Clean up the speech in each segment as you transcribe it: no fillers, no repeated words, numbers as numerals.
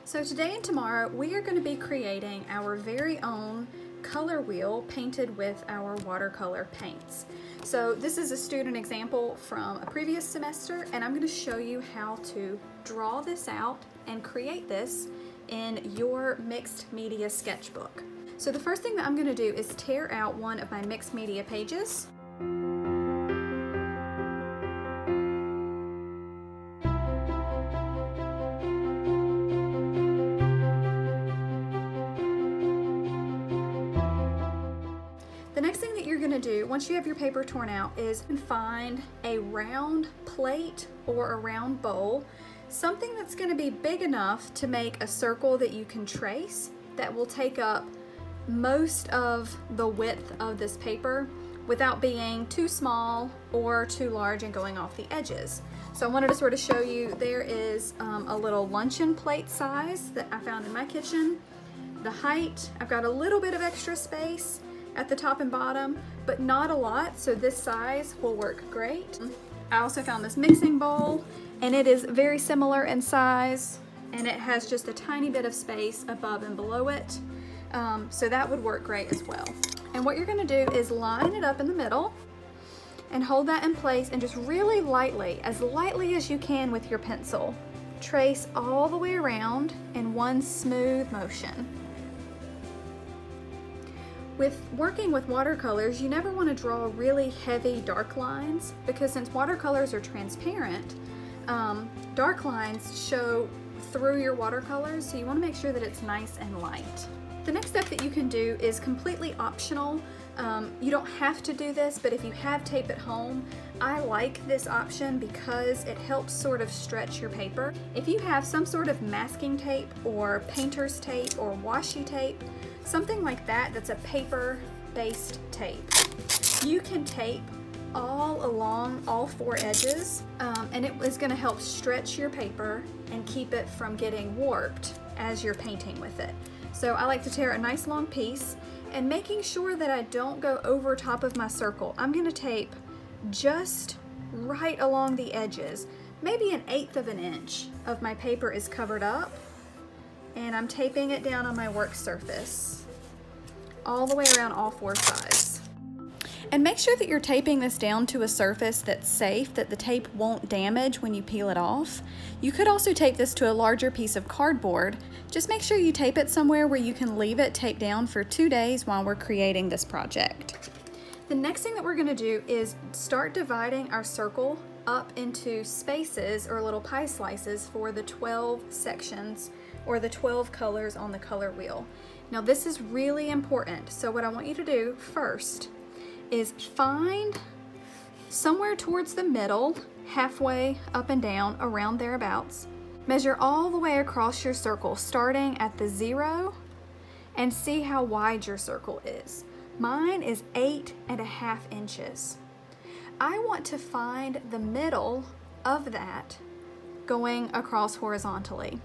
So today and tomorrow we are going to be creating our very own color wheel painted with our watercolor paints. So this is a student example from a previous semester, and I'm going to show you how to draw this out and create this in your mixed media sketchbook. So the first thing that I'm going to do is tear out one of my mixed media pages. The next thing that you're going to do once you have your paper torn out is find a round plate or a round bowl, something that's going to be big enough to make a circle that you can trace that will take up most of the width of this paper without being too small or too large and going off the edges. So I wanted to sort of show you, there is a little luncheon plate size that I found in my kitchen. The height, I've got a little bit of extra space at the top and bottom, but not a lot, so this size will work great. I also found this mixing bowl, and it is very similar in size, and it has just a tiny bit of space above and below it, so that would work great as well. And what you're going to do is line it up in the middle and hold that in place, and just really lightly, as lightly as you can with your pencil, trace all the way around in one smooth motion. With working with watercolors, you never want to draw really heavy dark lines, because since watercolors are transparent, dark lines show through your watercolors, so you want to make sure that it's nice and light. The next step that you can do is completely optional. You don't have to do this, but if you have tape at home, I like this option because it helps sort of stretch your paper. If you have some sort of masking tape or painter's tape or washi tape, something like that that's a paper-based tape, you can tape all along all four edges, and it is going to help stretch your paper and keep it from getting warped as you're painting with it. So I like to tear a nice long piece, and making sure that I don't go over top of my circle, I'm going to tape just right along the edges. Maybe 1/8 of an inch of my paper is covered up, and I'm taping it down on my work surface all the way around all four sides. And make sure that you're taping this down to a surface that's safe, that the tape won't damage when you peel it off. You could also tape this to a larger piece of cardboard. Just make sure you tape it somewhere where you can leave it taped down for 2 days while we're creating this project. The next thing that we're going to do is start dividing our circle up into spaces or little pie slices for the 12 sections or the 12 colors on the color wheel. Now this is really important, so what I want you to do first is find somewhere towards the middle, halfway up and down, around thereabouts. Measure all the way across your circle, starting at the 0, and see how wide your circle is. Mine is 8.5 inches. I want to find the middle of that going across horizontally.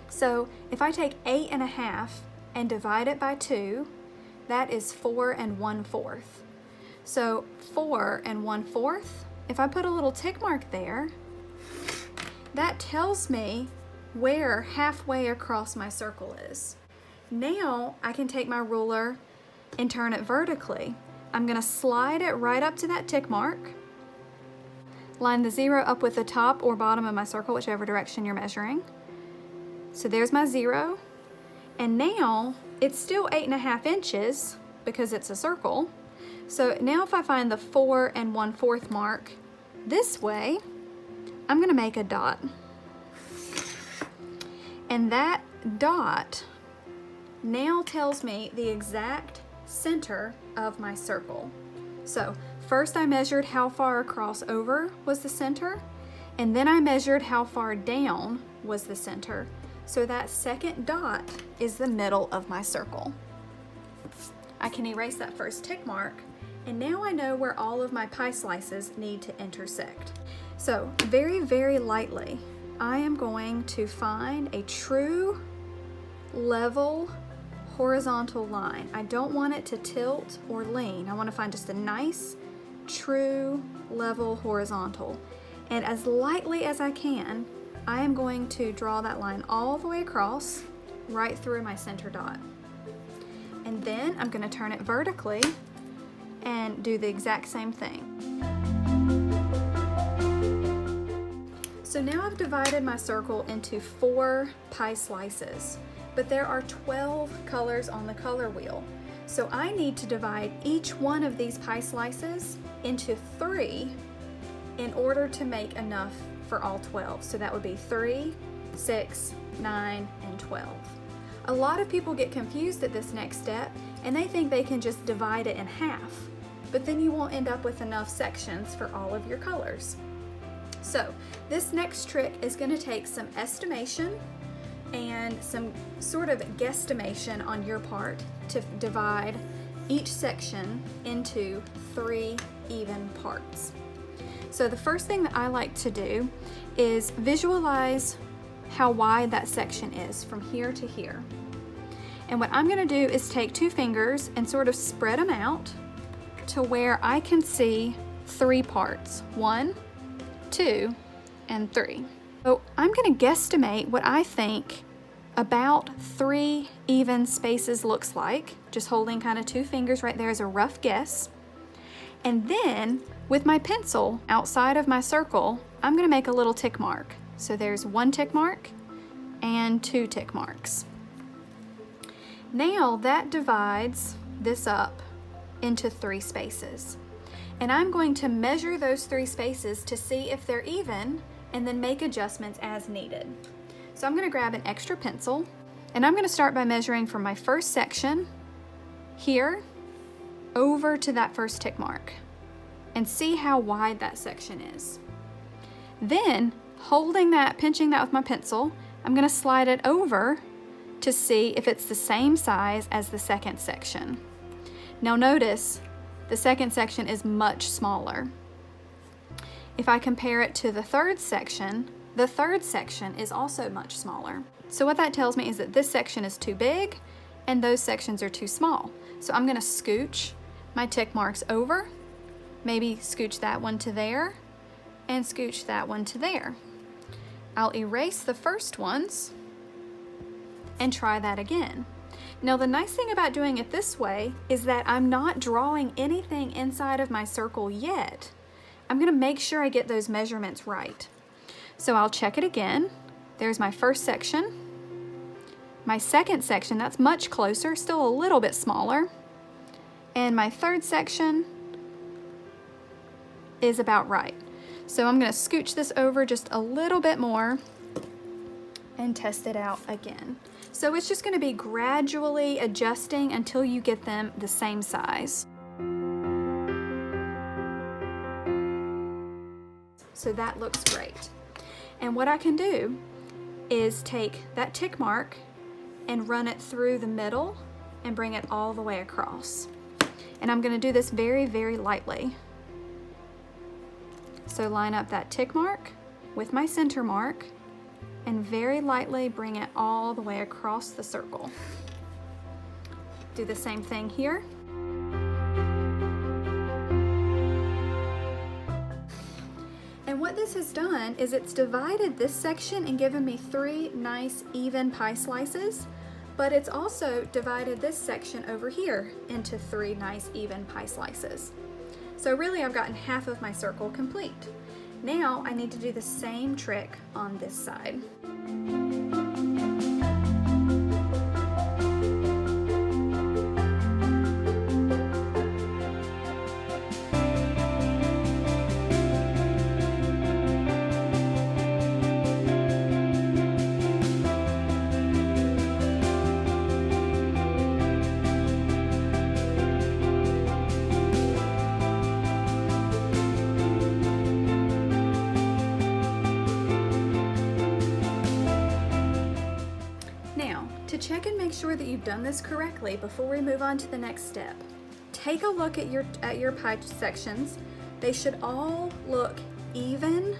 So if I take 8.5 and divide it by 2, that is 4 1/4. So 4 1/4, if I put a little tick mark there, that tells me where halfway across my circle is. Now I can take my ruler and turn it vertically. I'm going to slide it right up to that tick mark, line the 0 up with the top or bottom of my circle, whichever direction you're measuring. So there's my 0, and now it's still 8.5 inches because it's a circle. So now if I find the 4 1/4 mark this way, I'm going to make a dot. And that dot now tells me the exact center of my circle. So first I measured how far across over was the center, and then I measured how far down was the center. So that second dot is the middle of my circle. I can erase that first tick mark, and now I know where all of my pie slices need to intersect. So very, very lightly, I am going to find a true level horizontal line. I don't want it to tilt or lean. I want to find just a nice, true, level horizontal. And as lightly as I can, I am going to draw that line all the way across, right through my center dot. And then I'm going to turn it vertically and do the exact same thing. So now I've divided my circle into 4 pie slices, but there are 12 colors on the color wheel. So I need to divide each one of these pie slices into 3 in order to make enough for all 12. So that would be 3, 6, 9, and 12. A lot of people get confused at this next step and they think they can just divide it in half, but then you won't end up with enough sections for all of your colors. So this next trick is going to take some estimation and some sort of guesstimation on your part to divide each section into 3 even parts. So the first thing that I like to do is visualize how wide that section is from here to here. And what I'm going to do is take 2 fingers and sort of spread them out to where I can see 3 parts. 1, 2, and 3. So I'm going to guesstimate what I think about 3 even spaces looks like, just holding kind of 2 fingers right there as a rough guess. And then with my pencil outside of my circle, I'm going to make a little tick mark. So there's 1 tick mark and 2 tick marks. Now that divides this up into 3 spaces. And I'm going to measure those 3 spaces to see if they're even and then make adjustments as needed. So I'm going to grab an extra pencil and I'm going to start by measuring from my first section here over to that first tick mark and see how wide that section is. Then holding that, pinching that with my pencil, I'm going to slide it over to see if it's the same size as the second section. Now notice the second section is much smaller. If I compare it to the third section is also much smaller. So what that tells me is that this section is too big and those sections are too small. So I'm going to scooch my tick marks over, maybe scooch that one to there, and scooch that one to there. I'll erase the first ones and try that again. Now the nice thing about doing it this way is that I'm not drawing anything inside of my circle yet. I'm going to make sure I get those measurements right. So I'll check it again. There's my first section. My second section, that's much closer, still a little bit smaller. And my third section is about right. So I'm going to scooch this over just a little bit more and test it out again. So it's just going to be gradually adjusting until you get them the same size. So that looks great. And what I can do is take that tick mark and run it through the middle and bring it all the way across. And I'm going to do this very, very lightly. So line up that tick mark with my center mark and very lightly bring it all the way across the circle. Do the same thing here. And what this has done is it's divided this section and given me 3 nice even pie slices, but it's also divided this section over here into 3 nice even pie slices. So really I've gotten half of my circle complete. Now I need to do the same trick on this side. To check and make sure that you've done this correctly before we move on to the next step, take a look at your pie sections. They should all look even,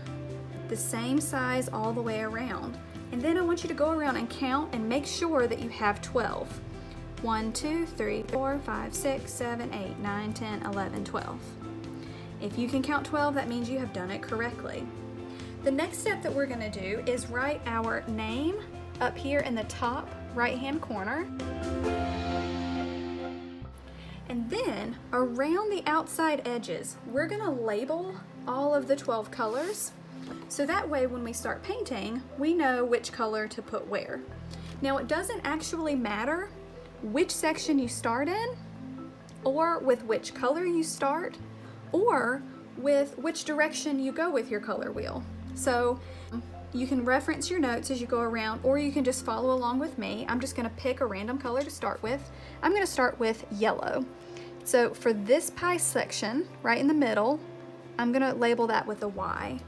the same size all the way around. And then I want you to go around and count and make sure that you have 12. 1, 2, 3, 4, 5, 6, 7, 8, 9, 10, 11, 12. If you can count 12, that means you have done it correctly. The next step that we're gonna do is write our name up here in the top right-hand corner. And then around the outside edges, we're gonna label all of the 12 colors. So that way when we start painting, we know which color to put where. Now it doesn't actually matter which section you start in, or with which color you start, or with which direction you go with your color wheel. So you can reference your notes as you go around, or you can just follow along with me. I'm just gonna pick a random color to start with. I'm gonna start with yellow. So for this pie section, right in the middle, I'm gonna label that with a Y.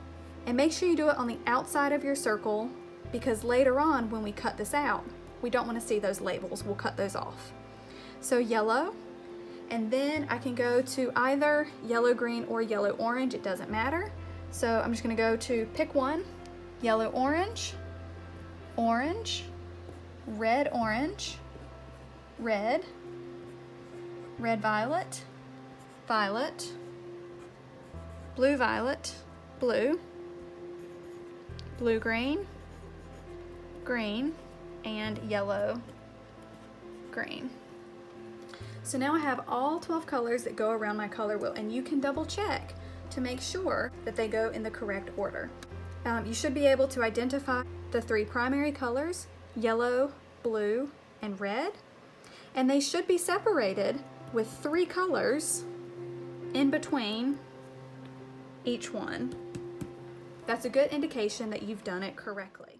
And make sure you do it on the outside of your circle, because later on when we cut this out, we don't wanna see those labels. We'll cut those off. So yellow, and then I can go to either yellow green or yellow orange, it doesn't matter. So I'm just gonna go to pick one, yellow orange, orange, red orange, red, red violet, violet, blue violet, blue, blue green, green, and yellow green. So now I have all 12 colors that go around my color wheel, and you can double check to make sure that they go in the correct order. You should be able to identify the 3 primary colors, yellow, blue, and red, and they should be separated with 3 colors in between each one. That's a good indication that you've done it correctly.